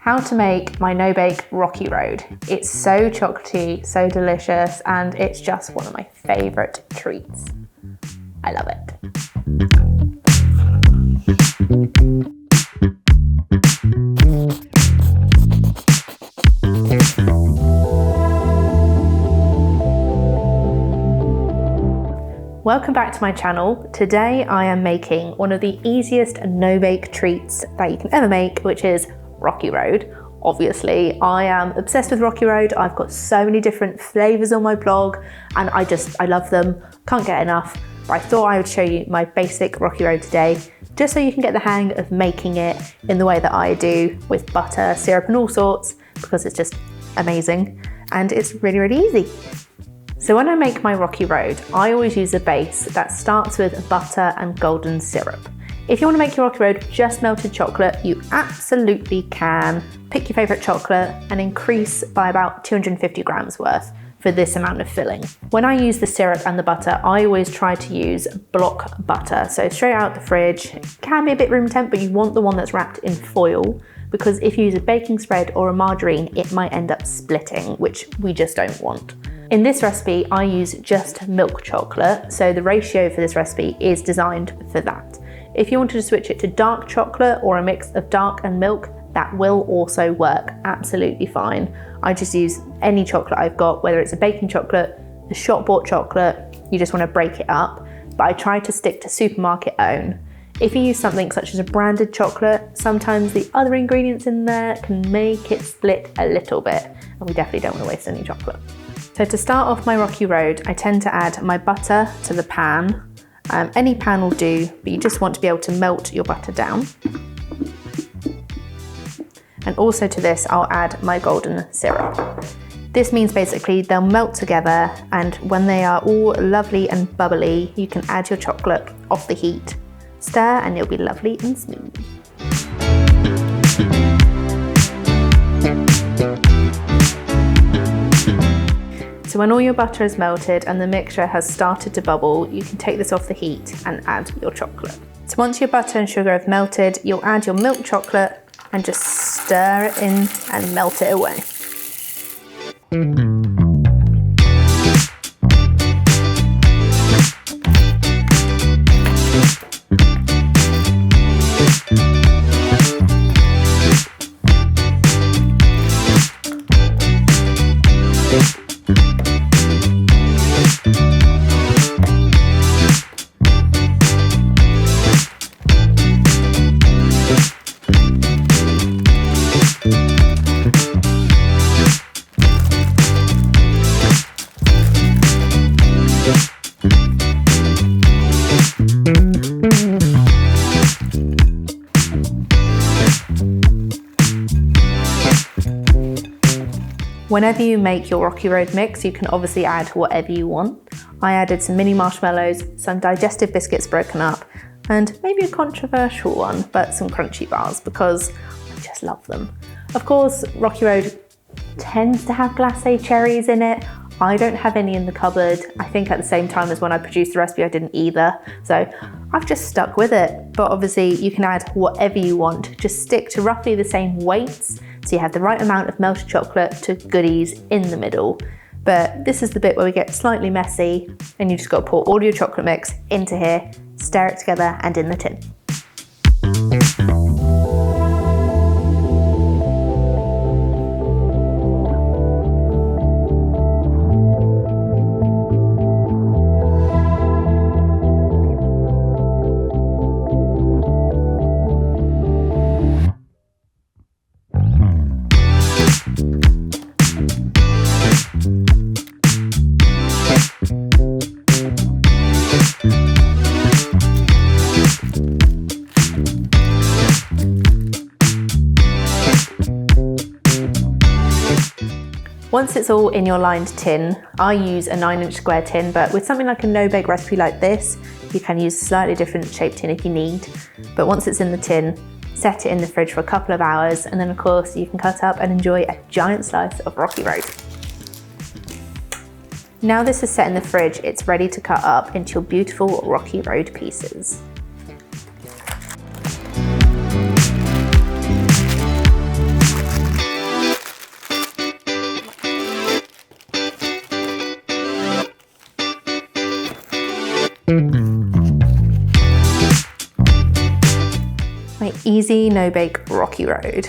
How to make my no-bake Rocky Road. It's so chocolatey, so delicious, and it's just one of my favourite treats. I love it. Welcome back to my channel. Today I am making one of the easiest no-bake treats that you can ever make, which is Rocky Road. Obviously, I am obsessed with Rocky Road. I've got so many different flavors on my blog and I love them, can't get enough. But I thought I would show you my basic Rocky Road today, just so you can get the hang of making it in the way that I do, with butter, syrup and all sorts, because it's just amazing and it's really, really easy. So when I make my Rocky Road, I always use a base that starts with butter and golden syrup. If you want to make your Rocky Road just melted chocolate, you absolutely can. Pick your favourite chocolate and increase by about 250 grams worth for this amount of filling. When I use the syrup and the butter, I always try to use block butter. So straight out the fridge. It can be a bit room temp, but you want the one that's wrapped in foil, because if you use a baking spread or a margarine, it might end up splitting, which we just don't want. In this recipe, I use just milk chocolate, so the ratio for this recipe is designed for that. If you wanted to switch it to dark chocolate or a mix of dark and milk, that will also work absolutely fine. I just use any chocolate I've got, whether it's a baking chocolate, a shop bought chocolate, you just want to break it up, but I try to stick to supermarket own. If you use something such as a branded chocolate, sometimes the other ingredients in there can make it split a little bit, and we definitely don't want to waste any chocolate. So to start off my Rocky Road, I tend to add my butter to the pan. Any pan will do, but you just want to be able to melt your butter down. And also to this, I'll add my golden syrup. This means basically they'll melt together, and when they are all lovely and bubbly, you can add your chocolate off the heat. Stir and it'll be lovely and smooth. So when all your butter is melted and the mixture has started to bubble, you can take this off the heat and add your chocolate. So once your butter and sugar have melted, you'll add your milk chocolate and just stir it in and melt it away. Whenever you make your Rocky Road mix, you can obviously add whatever you want. I added some mini marshmallows, some digestive biscuits broken up, and maybe a controversial one, but some crunchy bars, because I just love them. Of course, Rocky Road tends to have glacé cherries in it. I don't have any in the cupboard. I think at the same time as when I produced the recipe, I didn't either. So I've just stuck with it. But obviously you can add whatever you want. Just stick to roughly the same weights, so you have the right amount of melted chocolate to goodies in the middle. But this is the bit where we get slightly messy, and you just got to pour all your chocolate mix into here, stir it together and in the tin. Once it's all in your lined tin, I use a 9-inch square tin, but with something like a no-bake recipe like this, you can use a slightly different shaped tin if you need. But once it's in the tin, set it in the fridge for a couple of hours, and then of course you can cut up and enjoy a giant slice of Rocky Road. Now this is set in the fridge, it's ready to cut up into your beautiful Rocky Road pieces. My easy no-bake rocky road.